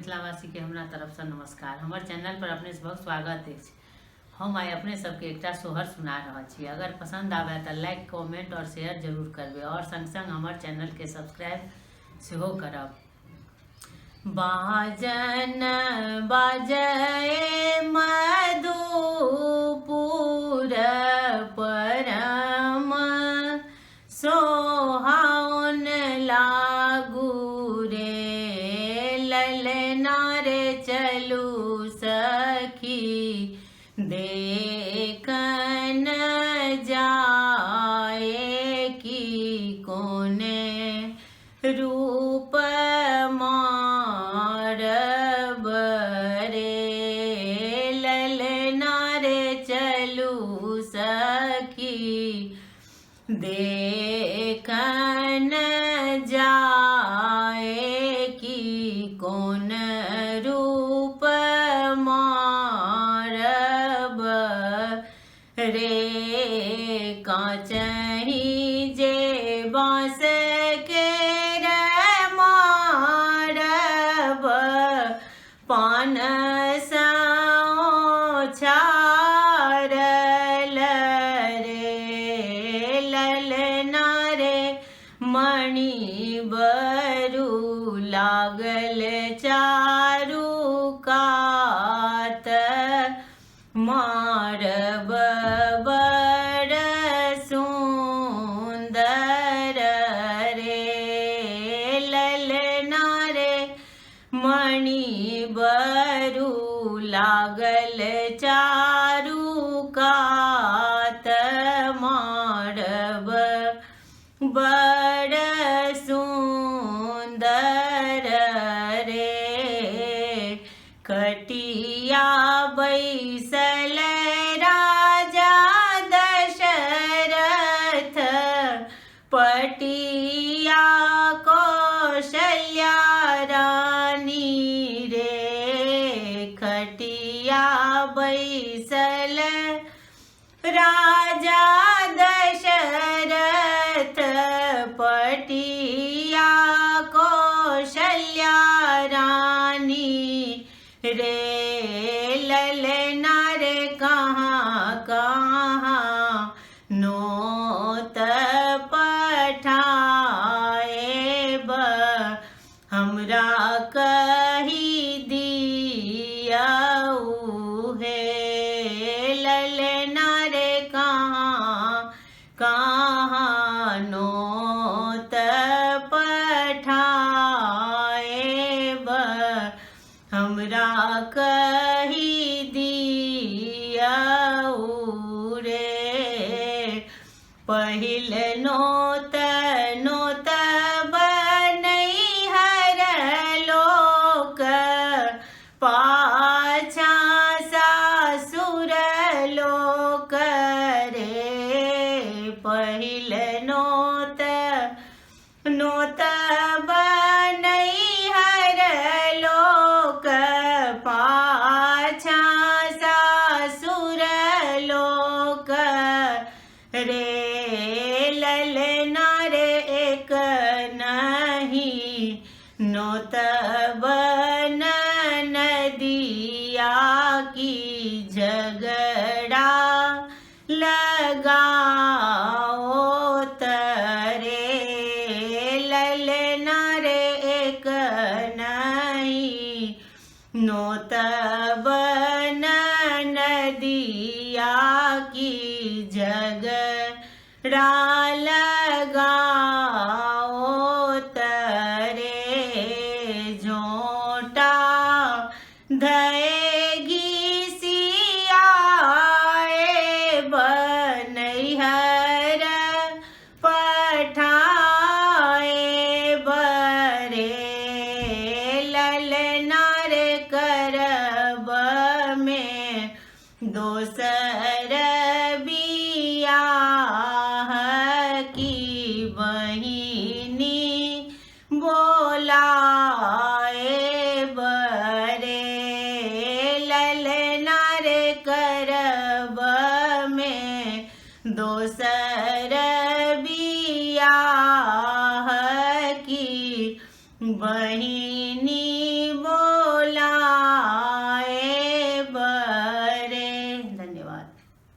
मिथिलावासी के हमरा तरफ से नमस्कार। हमर चैनल पर अपने सबक स्वागत अछि। हम आइ अपने सबके एकटा सोहर सुना रहल छी। अगर पसंद आवे तो लाइक, कमेंट और शेयर जरूर करबे और संग संग हमर चैनल के सब्सक्राइब सेहो करब। बाजन बाजए मधुपुर परम सोहावन लागू रे ललना रे चलू सखी देखन जाए कि कोने रूप मारब रे ललना रे चलू सखी देखन जाए कि कौन रूप मारब रे काचही जे बाँस के रे मारब पान सा छारल रे ललना रे मणि बरू लागल चारू कात मारब बड़ सुंदर रे ललना रे मणि बरू लागल चारू कात मारब बड़ सुंदर रे कटिया बैसल राजा दशरथ पटिया कौशल्या रानी रे खटिया बैसल राजा दशरथ पटिया कौशल्या रानी रे ललना रे कहाँ कहाँ नोत पठाएब हमरा कही दियाऊ हे ललना रे कहाँ कहाँ नोत पठाएब हमरा कही दियाऊ रे पहिल नोत नोत बनैहर लोक पाछा सासुर लोक रे पहिल नोत नोत बनैहर लोक पाछा सासुर लोक रे ललना रे एक नहीं नोत बन नदिया की झगड़ा लगाओ तरे ललना रे एक नहीं नोत बन नदिया की झगड़ा लगाओ तरे झोंटा धएगी सियाए बनैहर पठाए बरे ललना रे करब में दोसर बियाह की बहिनी बोलाए बरे ललना रे करब में दोसर बियाह की बहिनी